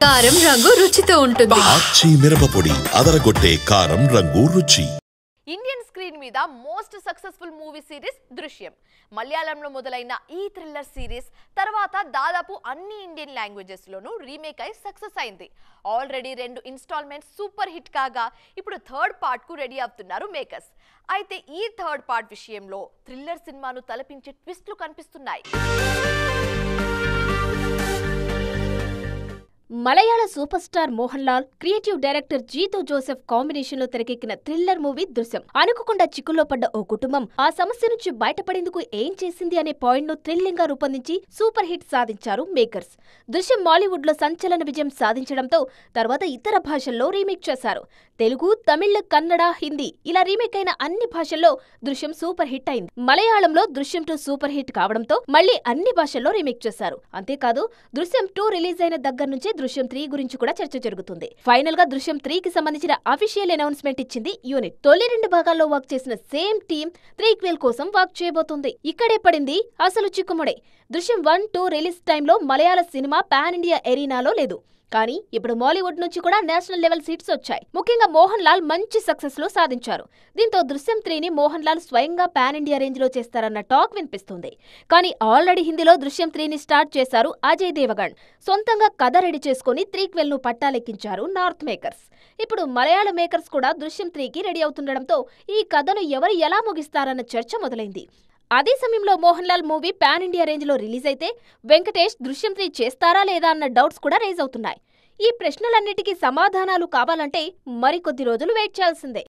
కారం రంగు రుచితో ఉంటుంది. ఆచి మిరపపొడి అదరగొట్టే కారం రంగు రుచి. ఇండియన్ స్క్రీన్ మీద మోస్ట్ సక్సెస్ఫుల్ మూవీ సిరీస్ దృశ్యం. మలయాళంలో మొదలైన ఈ థ్రిల్లర్ సిరీస్ తర్వాత దాదాపు అన్ని ఇండియన్ లాంగ్వేజెస్ లోనూ రీమేక్ అయి సక్సెస్ అయింది. ఆల్రెడీ 2 ఇన్స్టాల్మెంట్స్ సూపర్ హిట్ కాగా ఇప్పుడు థర్డ్ పార్ట్ కు రెడీ అవుతున్నారు మేకర్స్. అయితే ఈ థర్డ్ పార్ట్ విషయంలో థ్రిల్లర్ సినిమాను తలపించే ట్విస్ట్లు కనిపిస్తున్నాయి. మలయాళ super star Mohan Lal, creative director Jeethu Joseph combination లో తెరకెక్కిన థ్రిల్లర్ మూవీ దృశ్యం. అనుకోకుండా చిక్కుల్లో పడ్డ ఓ కుటుంబం ఆ సమస్య నుంచి బయటపడేందుకు ఏం చేసింది అనే పాయింట్ ను థ్రిల్లింగ్ గా రూపొందించి సూపర్ హిట్ సాధించారు మేకర్స్. దృశ్యం మాలీవుడ్ లో సంచలన విజయం సాధించడంతో తర్వాత ఇతర భాషల్లో రీమేక్ చేశారు. తెలుగు, తమిళ్, కన్నడ, హిందీ ఇలా రీమేక్ అయిన అన్ని భాషల్లో దృశ్యం సూపర్ హిట్ అయింది. మలయాళంలో దృశ్యం 2 సూపర్ హిట్ కావడంతో మళ్లీ అన్ని భాషల్లో రీమేక్ చేశారు. అంతేకాదు దృశ్యం 2 రిలీజ్ అయిన దగ్గర నుంచే దృశ్యం 3 గురించి కూడా చర్చ జరుగుతుంది. ఫైనల్ గా దృశ్యం 3 కి సంబంధించిన అఫీషియల్ అనౌన్స్మెంట్ ఇచ్చింది యూనిట్. తొలి 2 భాగాల్లో వర్క్ చేసిన సేమ్ టీమ్ త్రీక్వెల్ కోసం వర్క్ చేయబోతుంది. ఇక్కడే పడింది అసలు చిక్కుముడే. దృశ్యం 1, 2 రిలీజ్ టైంలో మలయాళ సినిమా పాన్ ఇండియా ఎరీనాలో లేదు. కానీ ఇప్పుడు మాలీవుడ్ నుంచి కూడా నేషనల్ లెవెల్ సీట్స్ వచ్చాయి. ముఖ్యంగా మోహన్ లాల్ మంచి సక్సెస్ లో సాధించారు. దీంతో దృశ్యం 3ని మోహన్ లాల్ స్వయంగా పాన్ ఇండియా రేంజ్ లో చేస్తారన్న టాక్ వినిపిస్తుంది. కానీ ఆల్రెడీ హిందీలో దృశ్యం 3ని స్టార్ట్ చేశారు అజయ్ దేవగన్. సొంతంగా కథ రెడీ చేసుకుని త్రీక్వెల్ ను పట్టాలెక్కించారు నార్త్ మేకర్స్. ఇప్పుడు మలయాళ మేకర్స్ కూడా దృశ్యం 3కి రెడీ అవుతుండడంతో ఈ కథను ఎవరు ఎలా ముగిస్తారన్న చర్చ మొదలైంది. అదే సమయంలో Mohan Lal movie pan India range లో రిలీజ్ అయితే వెంకటేష్ దృశ్యం 3 చేస్తారా లేదా అన్న డౌట్స్ కూడా రేజ్ అవుతున్నాయి. ఈ ప్రశ్నలన్నిటికీ సమాధానాలు కావాలంటే మరికొద్ది రోజులు వెయిట్ చేయాల్సిందే.